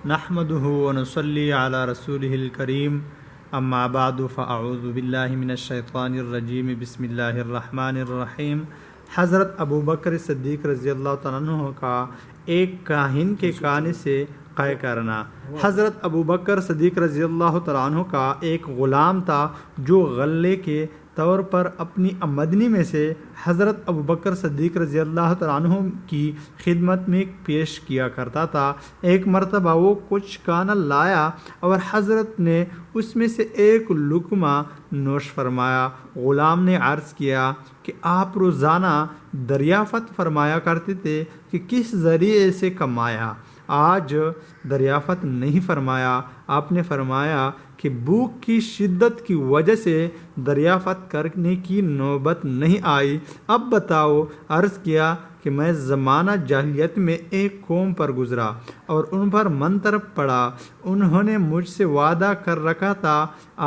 نحمده ونصلي على رسوله الكريم اما بعد فاعوذ باللہ من الشیطان الرجیم بسم اللہ الرحمن الرحیم۔ حضرت ابو بکر صدیق رضی اللہ تعالیٰ عنہ کا ایک کاہن کے کہنے سے قے کرنا۔ حضرت ابو بکر صدیق رضی اللہ تعالیٰ عنہ کا ایک غلام تھا جو غلے کے طور پر اپنی آمدنی میں سے حضرت ابو بکر صدیق رضی اللہ تعالیٰ عنہ کی خدمت میں پیش کیا کرتا تھا۔ ایک مرتبہ وہ کچھ کھانا لایا اور حضرت نے اس میں سے ایک لقمہ نوش فرمایا۔ غلام نے عرض کیا کہ آپ روزانہ دریافت فرمایا کرتے تھے کہ کس ذریعے سے کمایا، آج دریافت نہیں فرمایا۔ آپ نے فرمایا کہ بھوک کی شدت کی وجہ سے دریافت کرنے کی نوبت نہیں آئی۔ اب بتاؤ۔ عرض کیا کہ میں زمانہ جاہلیت میں ایک قوم پر گزرا اور ان پر منتر پڑا۔ انہوں نے مجھ سے وعدہ کر رکھا تھا،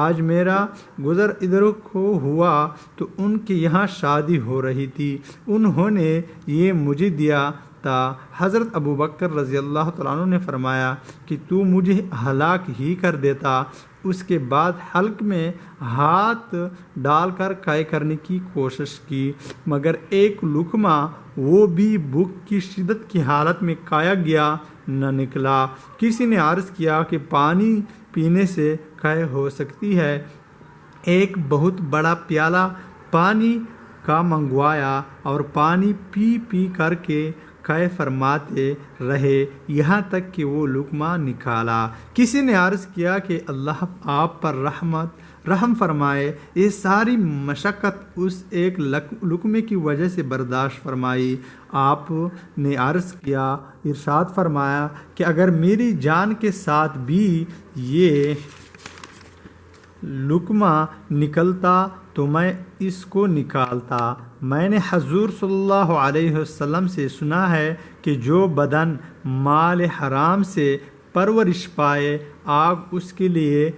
آج میرا گزر ادھر کو ہوا تو ان کے یہاں شادی ہو رہی تھی، انہوں نے یہ مجھے دیا تھا۔ حضرت ابو بکر رضی اللہ تعالیٰ عنہ نے فرمایا کہ تو مجھے ہلاک ہی کر دیتا۔ اس کے بعد حلق میں ہاتھ ڈال کر قے کرنے کی کوشش کی، مگر ایک لقمہ وہ بھی بھوک کی شدت کی حالت میں کھایا گیا نہ نکلا۔ کسی نے عرض کیا کہ پانی پینے سے قے ہو سکتی ہے۔ ایک بہت بڑا پیالہ پانی کا منگوایا اور پانی پی پی کر کے قے فرماتے رہے یہاں تک کہ وہ لقمہ نکالا۔ کسی نے عرض کیا کہ اللہ آپ پر رحم فرمائے، یہ ساری مشقت اس ایک لقمے کی وجہ سے برداشت فرمائی۔ آپ نے عرض کیا، ارشاد فرمایا کہ اگر میری جان کے ساتھ بھی یہ لقمہ نکلتا تو میں اس کو نکالتا۔ میں نے حضور صلی اللہ علیہ وسلم سے سنا ہے کہ جو بدن مال حرام سے پرورش پائے آگ اس کے لیے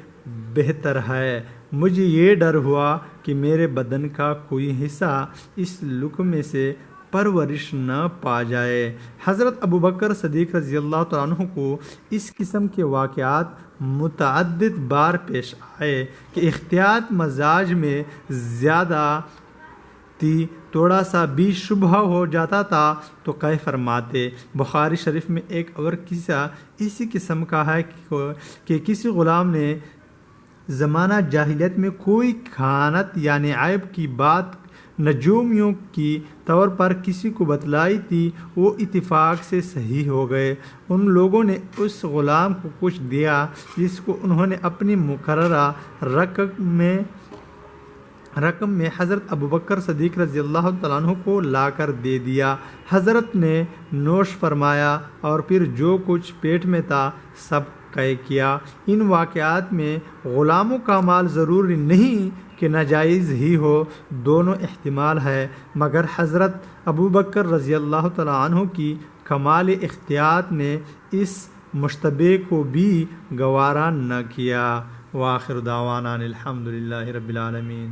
بہتر ہے۔ مجھے یہ ڈر ہوا کہ میرے بدن کا کوئی حصہ اس لقمے سے پرورش نہ پا جائے۔ حضرت ابو بکر صدیق رضی اللہ تعالیٰ عنہ کو اس قسم کے واقعات متعدد بار پیش آئے کہ احتیاط مزاج میں زیادہ تھی، تھوڑا سا بھی شبہ ہو جاتا تھا تو قے فرماتے۔ بخاری شریف میں ایک اور قصہ اسی قسم کا ہے کہ کسی غلام نے زمانہ جاہلیت میں کوئی خیانت یعنی عیب کی بات نجومیوں کی طور پر کسی کو بتلائی تھی، وہ اتفاق سے صحیح ہو گئے۔ ان لوگوں نے اس غلام کو کچھ دیا جس کو انہوں نے اپنی مقررہ رقم میں حضرت ابو بکر صدیق رضی اللہ تعالیٰ عنہ کو لا کر دے دیا۔ حضرت نے نوش فرمایا اور پھر جو کچھ پیٹ میں تھا سب قے کیا۔ ان واقعات میں غلاموں کا مال ضروری نہیں کہ ناجائز ہی ہو، دونوں احتمال ہے، مگر حضرت ابو بکر رضی اللہ تعالیٰ عنہ کی کمال احتیاط نے اس مشتبہ کو بھی گوارا نہ کیا۔ وآخر دعوانا الحمد للہ رب العالمین۔